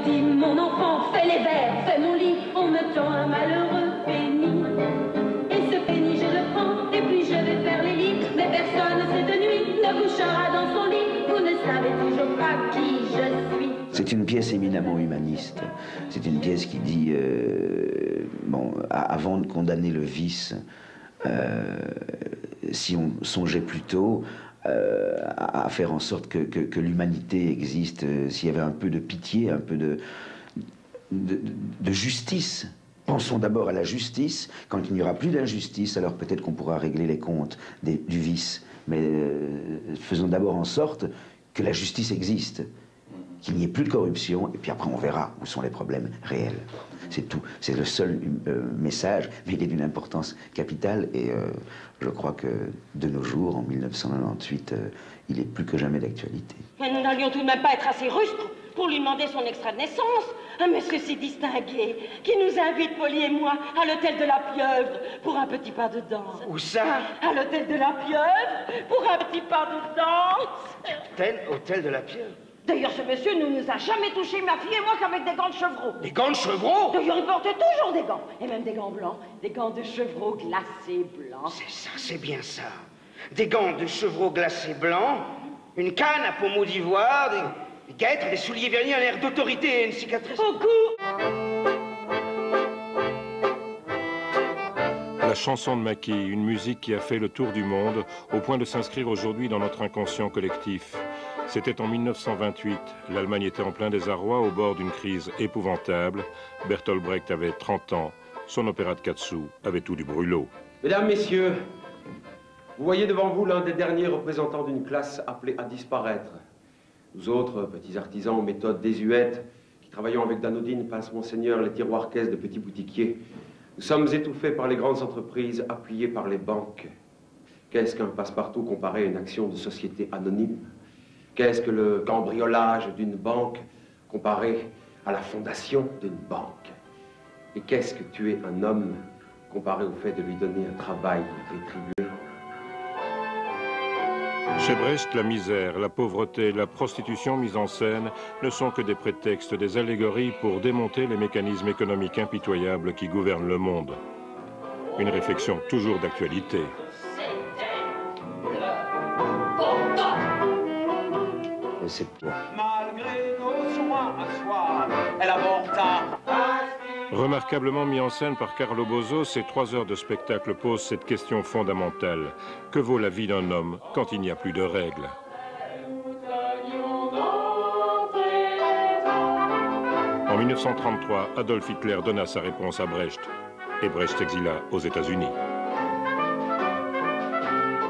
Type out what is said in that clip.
me dit, mon enfant, fais les vers, fais mon lit, on me tend un malheureux pénis. Et ce pénis, je le prends, et puis je vais faire les lits. Mais personne cette nuit ne couchera dans son lit. Vous ne savez toujours pas qui je suis. C'est une pièce éminemment humaniste. C'est une pièce qui dit, bon, avant de condamner le vice, si on songeait plutôt à faire en sorte que l'humanité existe, s'il y avait un peu de pitié, un peu de justice. Pensons d'abord à la justice. Quand il n'y aura plus d'injustice, alors peut-être qu'on pourra régler les comptes du vice. Mais faisons d'abord en sorte que la justice existe, qu'il n'y ait plus de corruption, et puis après on verra où sont les problèmes réels. C'est tout. C'est le seul message, mais il est d'une importance capitale, et je crois que de nos jours, en 1998, il est plus que jamais d'actualité. Mais nous n'allions tout de même pas être assez rustres pour lui demander son extrait de naissance. Un monsieur si distingué, qui nous invite, Polly et moi, à l'hôtel de la Pieuvre, pour un petit pas de danse. Où ça? À l'hôtel de la Pieuvre, pour un petit pas de danse. Hôtel de la Pieuvre? D'ailleurs, ce monsieur ne nous a jamais touché, ma fille et moi, qu'avec des gants de chevreau. Des gants de chevreau? D'ailleurs, il portait toujours des gants, et même des gants blancs, des gants de chevreau glacés blancs. C'est ça, c'est bien ça. Des gants de chevreau glacés blancs, une canne à pommeau d'ivoire, des guêtres, des souliers vernis, un air d'autorité et une cicatrice au cou. La chanson de Maquis, une musique qui a fait le tour du monde, au point de s'inscrire aujourd'hui dans notre inconscient collectif. C'était en 1928. L'Allemagne était en plein désarroi, au bord d'une crise épouvantable. Bertolt Brecht avait 30 ans. Son opéra de Katsu avait tout du brûlot. Mesdames, Messieurs, vous voyez devant vous l'un des derniers représentants d'une classe appelée à disparaître. Nous autres, petits artisans aux méthodes désuètes, qui travaillons avec d'anodines passe Monseigneur les tiroirs caisses de petits boutiquiers, nous sommes étouffés par les grandes entreprises, appuyés par les banques. Qu'est-ce qu'un passe-partout comparé à une action de société anonyme? Qu'est-ce que le cambriolage d'une banque comparé à la fondation d'une banque? Et qu'est-ce que tuer un homme comparé au fait de lui donner un travail rétribué? Chez Brecht, la misère, la pauvreté, la prostitution mise en scène ne sont que des prétextes, des allégories pour démonter les mécanismes économiques impitoyables qui gouvernent le monde. Une réflexion toujours d'actualité. Malgré nos soins un soir, elle avorta. Remarquablement mis en scène par Carlo Bozo, ces 3 heures de spectacle posent cette question fondamentale. Que vaut la vie d'un homme quand il n'y a plus de règles? En 1933, Adolf Hitler donna sa réponse à Brecht, et Brecht s'exila aux États-Unis.